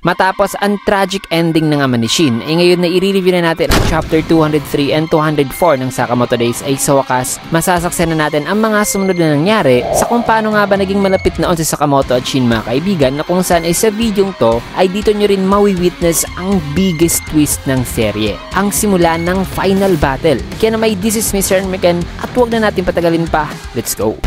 Matapos ang tragic ending ng ama ni Shin, ngayon na i-review na natin ang chapter 203 and 204 ng Sakamoto Days ay sa wakas, masasaksan na natin ang mga sumunod na nangyari sa kung paano nga ba naging malapit na on si Sakamoto at Shin mga kaibigan, na kung saan ay sa videong to ay dito nyo rin mawi-witness ang biggest twist ng serye, ang simula ng final battle. Kaya naman, this is Mr. Mekan at huwag na natin patagalin pa. Let's go!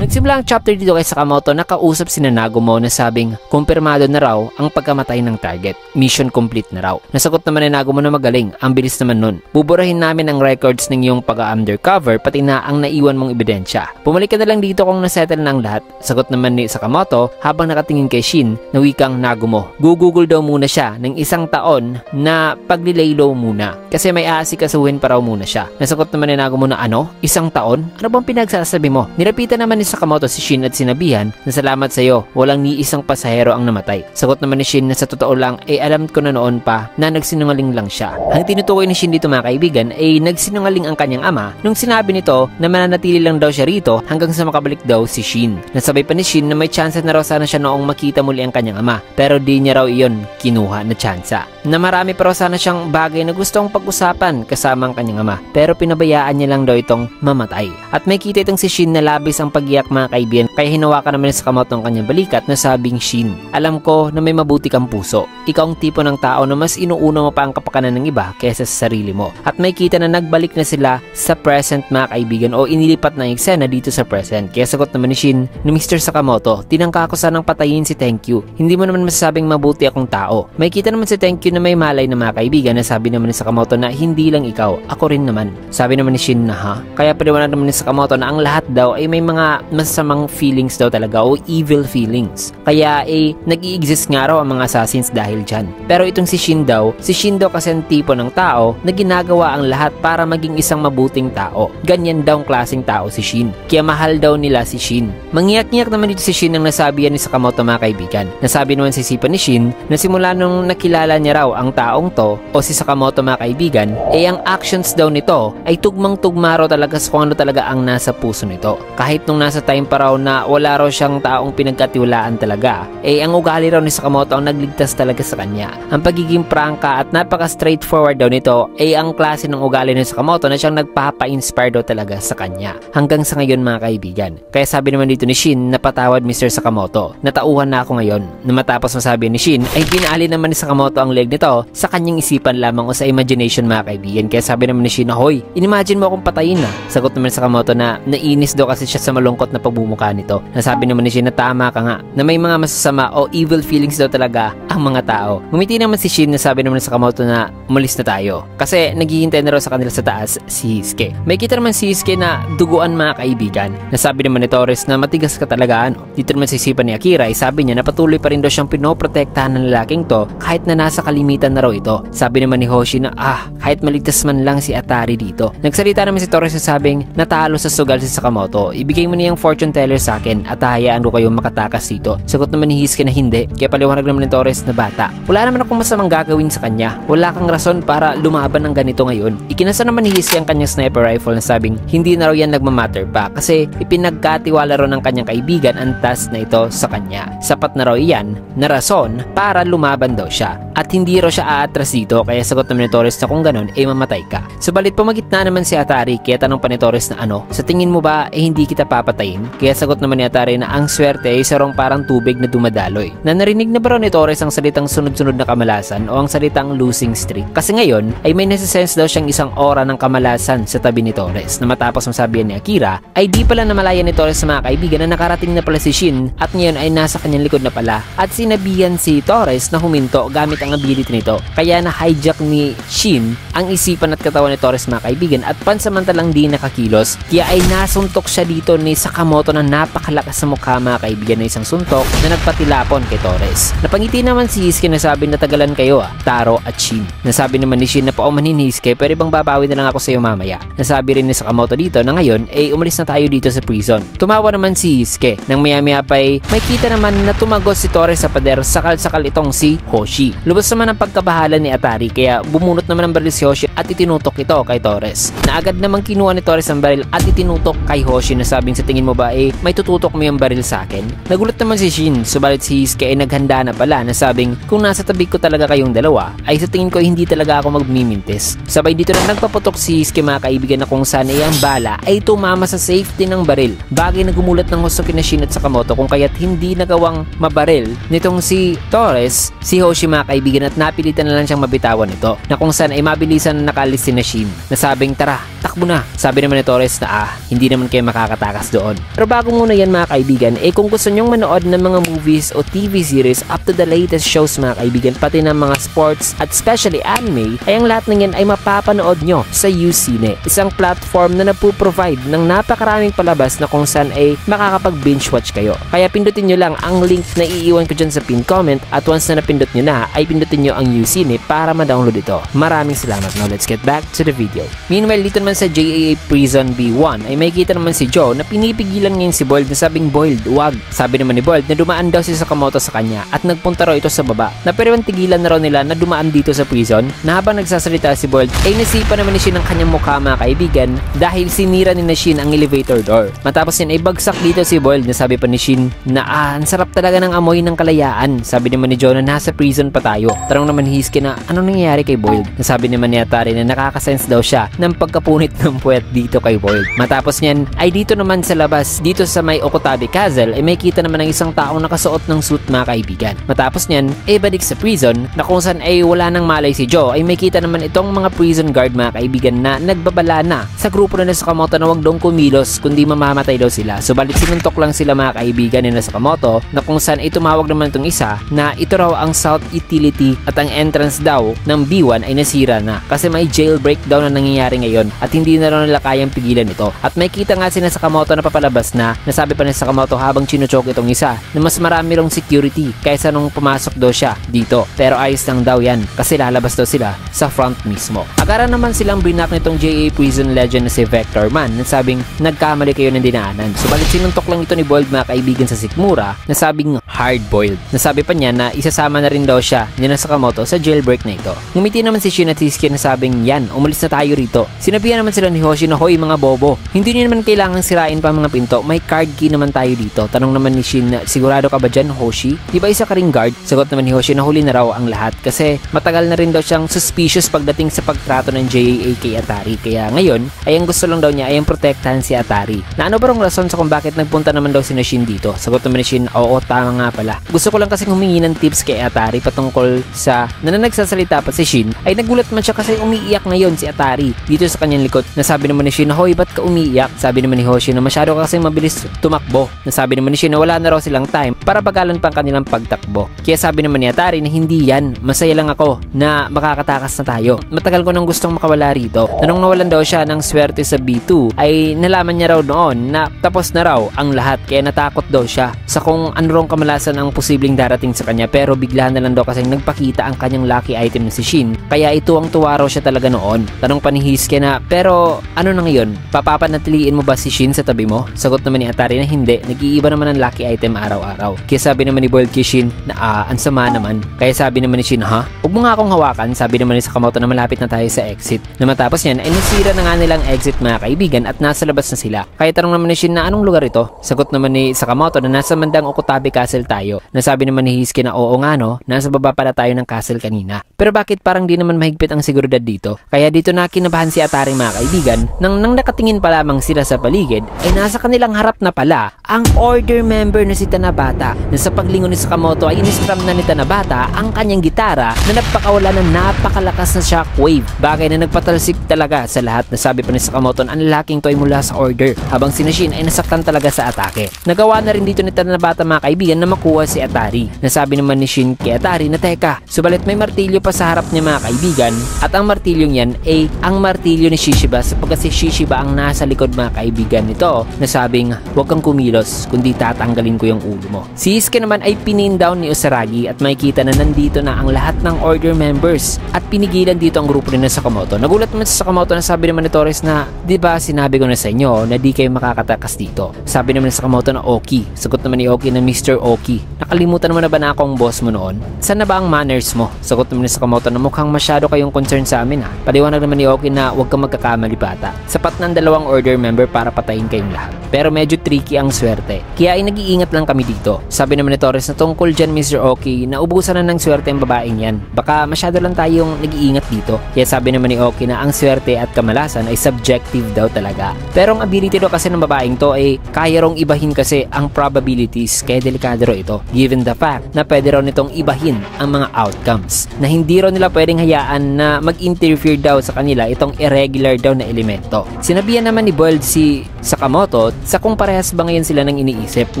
Nagsimula ang chapter dito kay Sakamoto na kausap si Nagumo na sabing kumpirmado na raw ang pagkamatay ng target. Mission complete na raw. Nasagot naman ni Nagumo na magaling. Ang bilis naman nun. Buburahin namin ang records ng iyong pag-undercover pati na ang naiwan mong ebidensya. Pumalik ka na lang dito kung nasettle na ang lahat. Sagot naman ni Sakamoto habang nakatingin kay Shin na wikang Nagumo. Gugugol daw muna siya ng 1 taon na paglilaylo muna. Kasi may aasikasuhin pa raw muna siya. Nasagot naman ni Nagumo na ano? 1 taon? Ano bang pinagsasabi mo? Nilapitan naman ni Sakamoto si Shin at sinabihan na salamat sa iyo, walang ni isang pasahero ang namatay. Sagot naman ni Shin na sa totoo lang ay alam ko na noon pa na nagsinungaling lang siya. Ang tinutukoy ni Shin dito mga kaibigan ay nagsinungaling ang kanyang ama nung sinabi nito na mananatili lang daw siya rito hanggang sa makabalik daw si Shin. Nasabay pa ni Shin na may chance na raw sana siya noong makita muli ang kanyang ama, pero di niya raw iyon kinuha na tsansa. Na marami pa raw sana siyang bagay na gustong pag-usapan kasama ang kanyang ama, pero pinabayaan niya lang daw itong mamatay. At may kita itong si Shin na labis ang pag-iyak mga kaibigan, kaya hinawakan naman ni Sakamoto ang kanyang balikat na sabing, Shin, alam ko na may mabuti kang puso. Ikaw ang tipo ng tao na mas inuuna mo pa ang kapakanan ng iba kaysa sa sarili mo. At may kita na nagbalik na sila sa present mga kaibigan, o inilipat na yung eksena dito sa present. Kaya sagot naman ni Shin na Mr. Sakamoto, tinangka ko sanang patayin si Thank You. Hindi mo naman masasabing mabuti akong tao. May kita naman si Thank You na may malay na mga kaibigan na sabi naman ni Sakamoto na hindi lang ikaw, ako rin naman. Sabi naman ni Shin na ha? Kaya paliwanag naman ni Sakamoto na ang lahat daw ay may mga masamang feelings daw talaga o evil feelings. Kaya nag-i-exist nga raw ang mga assassins dahil dyan. Pero itong si Shin daw kasi ang tipo ng tao na ginagawa ang lahat para maging isang mabuting tao. Ganyan daw ang klaseng tao si Shin. Kaya mahal daw nila si Shin. Mangiyak-ngiyak naman dito si Shin nang nasabi yan ni Sakamoto mga kaibigan. Nasabi naman si Sipa ni Shin na simula nung nakilala niya raw ang taong to o si Sakamoto mga kaibigan, ang actions daw nito ay tugmang-tugma raw talaga sa kung ano talaga ang nasa puso nito. Kahit nung nasa time pa raw na wala raw siyang taong pinagkatiwalaan talaga, ang ugali raw ni Sakamoto ang nagligtas talaga sa kanya. Ang pagiging prangka at napaka-straightforward daw nito ang klase ng ugali ni Sakamoto na siyang nagpapa-inspire daw talaga sa kanya. Hanggang sa ngayon mga kaibigan. Kaya sabi naman dito ni Shin, napatawad Mr. Sakamoto. Natauhan na ako ngayon. Na matapos masabi ni Shin, ay pinali naman ni Sakamoto ang leg nito sa kanyang isipan lamang o sa imagination mga kaibigan. Kaya sabi naman ni Shin, hoy, inimagine mo akong patayin na. Sagot naman ni Sakamoto na nainis daw kasi siya sa malungkot na pagbumuka nito. Nasabi naman ni Shin na tama ka nga, na may mga masasama o evil feelings daw talaga ang mga tao. Ngumiti naman si Shin na sabi naman ni Sakamoto na umalis na tayo. Kasi naghihintay na raw sa kanila sa taas si Hisuke. May kita naman si Hisuke na duguan mga kaibigan. Nasabi naman ni Torres na matigas ka talaga ano. Dito naman sa isipan ni Akira ay sabi niya na patuloy pa rin daw siyang pinoprotektahan ng lalaking to kahit na nasa kalimitan na raw ito. Sabi naman ni Hoshi na kahit maligtas man lang si Atari dito. Nagsalita naman si Torres na sabing natalo sa sugal si Sakamoto. Ibigay mo niyang fortune teller sa akin at hayaan ko kayong makatakas dito. Sagot naman ni Hisuke na hindi. Kaya paliwanag naman ni Torres na bata, wala naman akong masamang gagawin sa kanya. Wala kang rason para lumaban ng ganito ngayon. Ikinasa naman ni Hisuke ang kanyang sniper rifle na sabing hindi na raw yan nagmamatter pa kasi ipinagkatiwala raw ng kanyang kaibigan ang task na ito sa kanya. Sapat na raw iyan na rason para lumaban daw siya. At hindi raw siya aatras dito, kaya sagot naman ni Torres na kung ganun mamatay ka. Subalit pumagitna naman si Atari, kaya tanong pa ni Torres na sa tingin mo ba hindi kita papatayin? Kaya sagot naman ni Atari na ang swerte ay sarong parang tubig na dumadaloy. Na narinig na ba raw ni Torres ang salitang sunod-sunod na kamalasan o ang salitang losing streak? Kasi ngayon ay may nasa-sense daw siyang isang aura ng kamalasan sa tabi ni Torres, na matapos masabihan ni Akira ay di pala namalayan ni Torres sa mga kaibigan na nakarating na pala si Shin at ngayon ay nasa kanyang likod na pala, at sinabihan si Torres na huminto gamit ang ability nito. Kaya na hijack ni Shin ang isipan at katawan ni Torres mga kaibigan at pansamantalang di nakakilos. Kaya ay nasuntok siya dito ni Sakamoto na napakalakas sa mukha mga kaibigan, na isang suntok na nagpatilapon kay Torres. Napangiti naman si Hisuke na sabi na tagalan kayo Taro at Shin. Nasabi naman ni Shin na paumanhin ni Hisuke, pero ibang babawi na lang ako sa iyo mamaya. Nasabi rin ni Sakamoto dito na ngayon umalis na tayo dito sa prison. Tumawa naman si Hisuke nang maya-maya pa may kita naman na tumagos si Torres sa pader, sakal-sakal itong si Hoshi. Lubos naman ang pagkabahala ni Atari kaya bumunot naman ang baril si Hoshi at itinutok ito kay Torres. Na agad namang kinuha ni Torres ang baril at itinutok kay Hoshi na sabing sa tingin mo ba may tututok mo yung baril sa akin? Nagulat naman si Shin, subalit si Hisuke ay naghanda na pala na sabing kung nasa tabi ko talaga kayong dalawa ay sa tingin ko hindi talaga ako magmimintis. Sabay dito na nagpaputok si Hisuke mga kaibigan na kung saan ang bala ay tumama sa safety ng baril. Bagay na gumulat ng husto kina Shin at Sakamoto kung kaya't hindi nagawang mabaril nitong si Torres, si Hoshi mga kaibigan at napilitan na lang siyang mabitawan ito na kung saan ay mabilisan na nakalis si Shin na sabing tara, takbo na. Sabi naman ni Torres na hindi naman kayo makakatakas doon. Pero bago muna yan mga kaibigan, kung gusto nyong manood ng mga movies o TV series up to the latest shows mga kaibigan, pati ng mga sports at especially anime, ay ang lahat ng yan ay mapapanood nyo sa UCine. Isang platform na nagpo-provide ng napakaraming palabas na kung saan ay makakapag binge watch kayo. Kaya pindutin nyo lang ang link na iiwan ko dyan sa pin comment at once na napindot nyo na ay pindutin nyo ang UCine para ma-download ito. Maraming salamat. Now let's get back to the video. Meanwhile dito naman sa JAA Prison B1 ay makikita naman si Joe na pinipigilan ngayon si Boiled na sabing Boiled, wag. Sabi naman ni Boiled na dumaan daw si Sakamoto sa kanya at nagpunta raw ito sa baba. Na pero tigilan na raw nila na dumaan dito sa prison na habang nagsasalita si Boiled ay nasipa naman ni Shin ang kanyang mukha mga kaibigan dahil sinira ni Shin ang elevator door. Matapos yan ay bagsak dito si Boiled na sabi pa ni Shin na ang sarap talaga ng amoy ng kalayaan. Sabi naman ni Joe na nasa prison pa tayo. Tanong naman ni Hisuke na anong nangyayari kay Boiled. Nasabi naman ni Atari na nakakasense daw siya ng pagkapunit ng puwet dito kay Boiled. Matapos niyan ay dito naman sa labas dito sa may Okotabe Castle ay may kita naman ng isang taong nakasuot ng suit mga kaibigan. Matapos niyan ay balik sa prison na kung saan ay wala nang malay si Joe ay may kita naman itong mga prison guard mga kaibigan na nagbabala na sa grupo na Sakamoto na wag daw kumilos kundi mamamatay daw sila. Subalit sinuntok lang sila mga kaibigan ni Sakamoto na kung saan ay tumawag naman itong isa na ito raw ang South Utility at ang entrance daw ng B1 ay nasira na kasi may jailbreak daw na nangyayari ngayon at hindi na raw nila kayang pigilan ito. At may kita nga si Sakamoto na papalabas na nasabi pa ni Sakamoto habang chinuchok itong isa na mas marami rong security kaysa nung pumasok daw siya dito. Pero ayos lang daw yan kasi lalabas daw sila sa front mismo. Agara naman silang brinak nitong JA Prison Legend na si Vector Man na sabing nagkamali kayo ng dinaanan. Subalit sinuntok lang ito ni Boiled mga kaibigan sa sikmura na sabing hard-boiled. Nasabi pa niya na isasama na rin daw siya ni Sakamoto sa jailbreak na ito. Ngumiti naman si Shin at Hisuke na sabing yan, umalis na tayo rito. Sinabihan naman sila ni Hoshi na hoy mga bobo, hindi niyo naman kailangang sirain pa mga pinto, may card key naman tayo dito. Tanong naman ni Shin na sigurado ka ba dyan Hoshi? Di ba isa ka ring guard? Sagot naman ni Hoshi na huli na raw ang lahat kasi matagal na rin daw siyang suspicious pagdating sa pagtrato ng JAA kay Atari. Kaya ngayon ay ang gusto lang daw niya ay ang protektahan si Atari. Na ano ba rong rason sa kung bakit nagpunta naman daw si Shin dito? Sagot naman ni Shin, oo tama nga pala. Gusto ko lang kasi humingi ng tips kay Atari patungkol sa nagsasalita pa si Shin ay nagulat man siya kasi umiiyak ngayon si Atari dito sa kanyang likod. Nasabi naman ni Shin, hoy ba't ka umiiyak? Sabi naman ni Hoshi na masyado ka kasi mabilis tumakbo. Nasabi naman ni Shin na wala na raw silang time para bagalan pa ang kanilang pagtakbo. Kaya sabi naman ni Atari na hindi yan, masaya lang ako na makakatakas na tayo. Matagal ko nang gustong makawala rito. Nung nawalan daw siya ng swerte sa B2 ay nalaman niya raw noon na tapos na raw ang lahat kaya natakot daw siya sa kung ano rong kamalasan ang posibleng darating sa kanya pero bigla na lang daw kasi nagpakita ang kanyang lucky item na si Shin kaya ito ang tuwa raw siya talaga noon. Tanong pa ni Hisuke na pero ano na ngayon? Papapanatiliin mo ba si Shin sa tabi mo? Sagot naman ni Atari na hindi, nag-iiba naman ang lucky item araw-araw. Kaya sabi naman ni Boiled kay Shin na ang sama naman. Kaya sabi naman ni Shin ha? Huwag mo nga akong hawakan. Sabi naman ni Sakamoto na malapit na tayo sa exit. Na matapos yan ay nasira na nga nilang exit mga kaibigan at nasa labas na sila. Kaya tanong naman ni Shin na anong lugar ito? Sagot naman ni Sakamoto na nasa mandang Okotabe Castle tayo. Nasabi naman ni Hisuke na oo nga no, nasa baba pala tayo ng castle kanina. Pero bakit parang di naman mahigpit ang seguridad dito? Kaya dito na kinabahan si Atari mga kaibigan nang nakatingin pa lamang sila sa paligid ay nasa kanilang harap na pala ang order member na si Tanabata na sa paglingon ni Sakamoto ay in-strum na ni Tanabata ang kanyang gitara na nagpakawala ng napakalakas na shockwave. Bagay na nagpatalsik talaga sa lahat. Nasabi pa ni Sakamoto ang lalaking to ay mula sa order habang si Shin ay nasaktan talaga sa atake. Nagawa na rin dito ni Tanabata mga kaibigan na makuha si Atari. Nasabi naman ni Shin kay Atari na teka, subalit may martilyo pa sa harap niya mga kaibigan at ang martilyong yan ay ang martilyo ni Shishiba sapagkat si Shishiba ang nasa likod mga kaibigan nito na sabing huwag kang kumilos kundi tatanggalin ko yung ulo mo. Si Hisuke naman ay pinin down ni Usaragi at makikita na nandito na ang lahat ng order members at pinigilan dito ang grupo ni Sakamoto. Nagulat naman si Sakamoto na sabi naman ni Torres na di ba sinabi ko na sa inyo na di kayo makakatakas dito. Sabi naman ni Sakamoto na Oki. Sagot naman ni Oki na Mr. Oki. Nakalimutan naman na ba na akong boss mo noon? Saan na ba ba ang manners mo? Sagot naman ni Sakamoto na mukhang masyado kayong concern sa amin ha. Paliwanag naman ni Oki na huwag kang magkakamali bata. Sapat ng 2 order member para patayin kayong lahat. Pero medyo tricky ang swerte. Kaya ay nag-iingat lang kami dito. Sabi naman ni Torres na tungkol dyan Mr. Oki na ubusan na ng swerte ang babaeng yan. Baka masyado lang tayong nag-iingat dito. Kaya sabi naman ni Oki na ang swerte at kamalasan ay subjective daw talaga. Pero ang ability daw kasi ng babaeng to ay kaya rong ibahin kasi ang probabilities. Kaya delikado raw ito. Given the fact na pwede raw nitong ibahin ang mga outcomes. Na hindi raw nila pwedeng hayaan na mag-interfere daw sa kanila itong irregular daw na elemento. Sinabihan naman ni Bold si Sakamoto sa kung parehas ba ngayon sila nang iniisip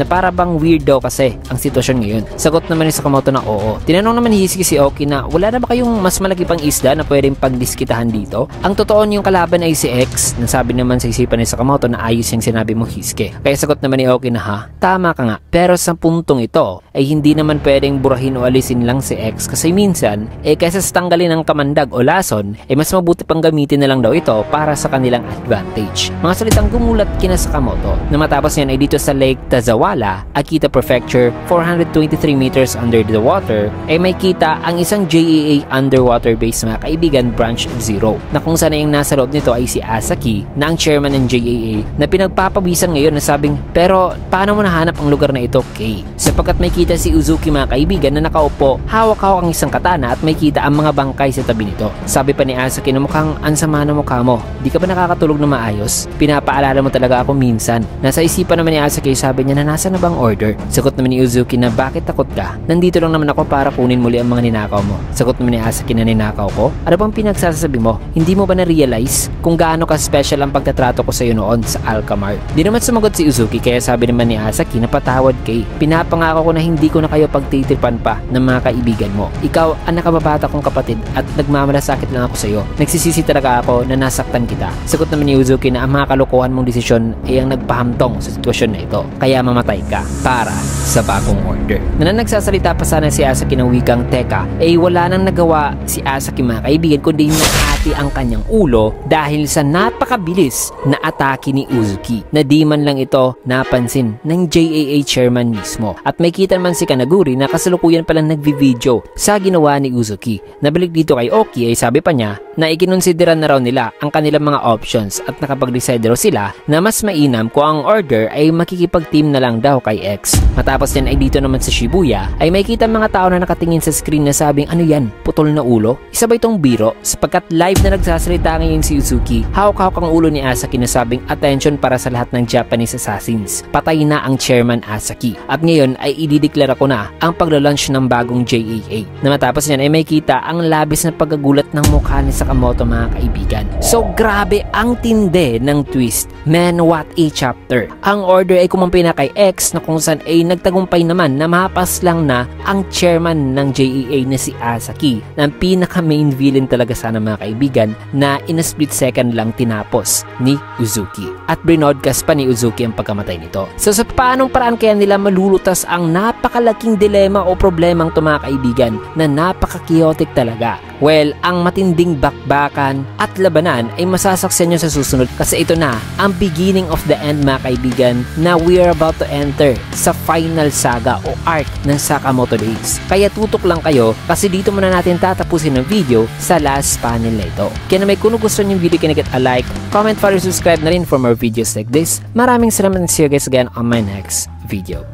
na para bang weird daw kasi ang sitwasyon ngayon. Sagot naman ni Sakamoto na oo. Tinanong naman ni Hisiki si Oki na wala na ba kayong mas malaki pang isda na pwedeng pagdiskitahan dito? Ang totoo yung kalaban ay si X. Nasabi naman sa isipan ni Sakamoto na ayos yung sinabi mo Hisiki. Kaya sagot naman ni Oki na ha, tama ka nga. Pero sa puntong ito ay hindi naman pwedeng burahin o alisin lang si X kasi minsan kaysa sa tanggalin ng kamandag o lason mas mabuti pang gamitin na lang daw ito para sa kanilang advantage. Mga salitang gumulat kina Sakamoto na matapos yan ay dito sa Lake Tazawala, Akita Prefecture, 423 meters under the water ay may kita ang isang JAA underwater base mga kaibigan Branch 0 na kung saan yung nasa loob nito ay si Asaki na ang chairman ng JAA na pinagpapawisan ngayon na sabing pero paano mo nahanap ang lugar na ito Kay? Sapagkat may kita si Uzuki mga kaibigan na nakaupo hawak-hawak ang isang katana at may kita ang mga bangkay sa tabi nito. Sabi pa ni Asaki na mukhang ansama na mukha mo. Di ka ba nakakatulog na maayos? Pinapaalala mo talaga ako minsan. Nasa isipan naman ni Asaki sabi niya na nasa na bang order? Sagot naman ni Uzuki na bakit takot ka? Nandito lang naman ako para kunin muli ang mga ninakaw mo. Sagot naman ni Asaki na ninakaw ko? Ano bang pinagsasabi mo? Hindi mo ba na-realize kung gaano ka special ang pagtatrato ko sa iyo noon sa Alcamar? Di naman sumagot si Uzuki kaya sabi naman ni Asaki na patawad kay. Pinapangako ko na hindi ko na kayo pagtitripan pa ng mga kaibigan mo. Ikaw ang nakababata kong kapatid at nagmamalasakit lang ako sa iyo. Nagsisisi talaga ako na nasaktan kita. Sagot naman ni Uzuki na ang mga kalokohan mong desisyon ay ang nagpahamtong sa sitwasyon na ito. Kaya mamatay ka para sa bagong order. Na nagsasalita pa sana si Asaki ng wikang teka, wala nang nagawa si Asaki mga kaibigan kundi nakati ang kanyang ulo dahil sa napakabilis na atake ni Uzuki na di man lang ito napansin ng JAA chairman mismo. At may kita naman si Kanaguri na kasalukuyan palang nagvi-video sa ginawa ni Uzuki. Nabalik dito kay Oki ay sabi pa niya na ikinonsideran na raw nila ang kanilang mga options at nakapag-decide raw sila na mas mainam kung ang order ay makikipag-team na lang daw kay X. Matapos yan ay dito naman sa Shibuya ay may kita mga tao na nakatingin sa screen na sabing ano yan, putol na ulo? Isa ba itong biro? Sapagkat live na nagsasalita ngayon si Uzuki, hawak-hawak ang ulo ni Asaki na sabing attention para sa lahat ng Japanese assassins. Patay na ang chairman Asaki. At ngayon ay idideklara ko na ang pagla-launch ng bagong JAA. Na matapos yan ay may kita ang labis na pagkagulat ng mukha ni Sakamoto mga kaibigan. So grabe ang tindi ng twist. Man, what a chapter. Ang order ay kumampi na kay X na kung saan ay nagtagumpay naman na mapas lang na ang chairman ng JAA na si Asaki na ang pinaka main villain talaga sana mga kaibigan na in a split second lang tinapos ni Uzuki. At brinodcast pa ni Uzuki ang pagkamatay nito. So sa paanong paraan kaya nila malulutas ang napakalaking dilema o problemang ito mga kaibigan na napaka-chaotic talaga? Well, ang matinding bakbakan at labanan ay masasaksiyan nyo sa susunod kasi ito na ang beginning of the end mga kaibigan na we are about to enter sa final saga o arc ng Sakamoto Days. Kaya tutok lang kayo kasi dito muna natin tatapusin ang video sa last panel na ito. Kaya na may kung gusto nyo yung video kaya a like, comment, follow, subscribe na rin for more videos like this. Maraming salamat and see you guys again on my next video.